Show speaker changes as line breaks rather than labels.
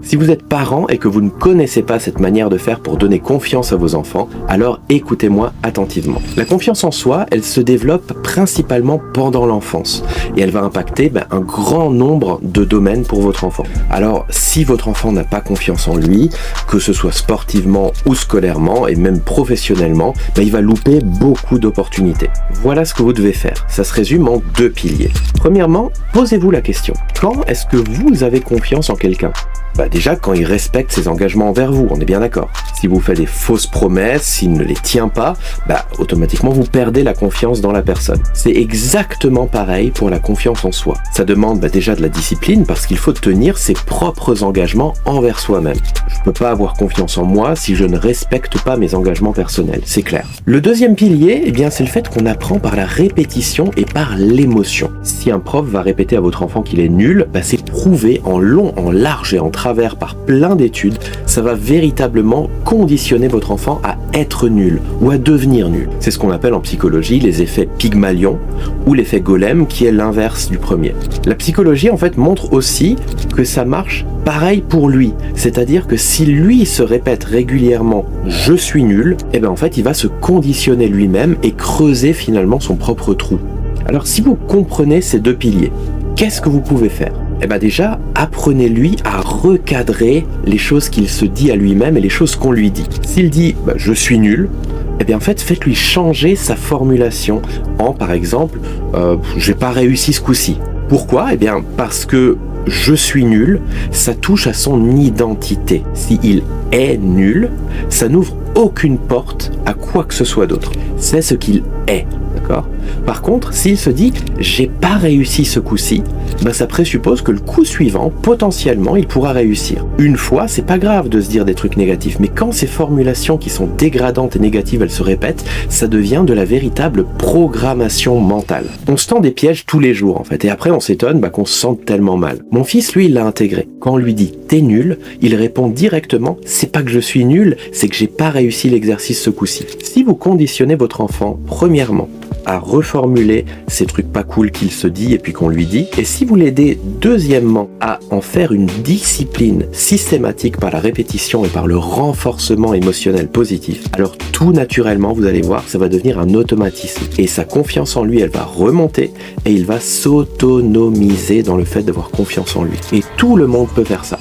Si vous êtes parent et que vous ne connaissez pas cette manière de faire pour donner confiance à vos enfants, alors écoutez-moi attentivement. La confiance en soi, elle se développe principalement pendant l'enfance et elle va impacter un grand nombre de domaines pour votre enfant. Alors, si votre enfant n'a pas confiance en lui, que ce soit sportivement ou scolairement et même professionnellement, il va louper beaucoup d'opportunités. Voilà ce que vous devez faire. Ça se résume en 2 piliers. Premièrement, posez-vous la question. Quand est-ce que vous avez confiance en quelqu'un ? Déjà, quand il respecte ses engagements envers vous, on est bien d'accord. Si vous faites des fausses promesses, s'il ne les tient pas, automatiquement vous perdez la confiance dans la personne. C'est exactement pareil pour la confiance en soi. Ça demande déjà de la discipline parce qu'il faut tenir ses propres engagements envers soi-même. Je ne peux pas avoir confiance en moi si je ne respecte pas mes engagements personnels, c'est clair. Le deuxième pilier, c'est le fait qu'on apprend par la répétition et par l'émotion. Si un prof va répéter à votre enfant qu'il est nul, c'est prouvé en long, en large et en travers par plein d'études, ça va véritablement conditionner votre enfant à être nul ou à devenir nul. C'est ce qu'on appelle en psychologie les effets Pygmalion ou l'effet Golem qui est l'inverse du premier. La psychologie en fait montre aussi que ça marche pareil pour lui, c'est-à-dire que si lui se répète régulièrement « je suis nul », en fait il va se conditionner lui-même et creuser finalement son propre trou. Alors si vous comprenez ces 2 piliers, qu'est-ce que vous pouvez faire ? Déjà, apprenez-lui à recadrer les choses qu'il se dit à lui-même et les choses qu'on lui dit. S'il dit « je suis nul », en fait, faites-lui changer sa formulation en, par exemple, « j'ai pas réussi ce coup-ci ». Pourquoi ? Parce que « je suis nul », ça touche à son identité. S'il est nul, ça n'ouvre aucune porte à quoi que ce soit d'autre. C'est ce qu'il est. D'accord ? Par contre, s'il se dit « j'ai pas réussi ce coup-ci », ça présuppose que le coup suivant, potentiellement, il pourra réussir. Une fois, c'est pas grave de se dire des trucs négatifs, mais quand ces formulations qui sont dégradantes et négatives, elles se répètent, ça devient de la véritable programmation mentale. On se tend des pièges tous les jours, en fait, et après on s'étonne qu'on se sente tellement mal. Mon fils, lui, il l'a intégré. Quand on lui dit « t'es nul », il répond directement « c'est pas que je suis nul, c'est que j'ai pas réussi l'exercice ce coup-ci ». Si vous conditionnez votre enfant, premièrement, à reformuler ces trucs pas cool qu'il se dit et puis qu'on lui dit. Et si vous l'aidez deuxièmement à en faire une discipline systématique par la répétition et par le renforcement émotionnel positif, alors tout naturellement, vous allez voir, ça va devenir un automatisme. Et sa confiance en lui, elle va remonter et il va s'autonomiser dans le fait d'avoir confiance en lui. Et tout le monde peut faire ça.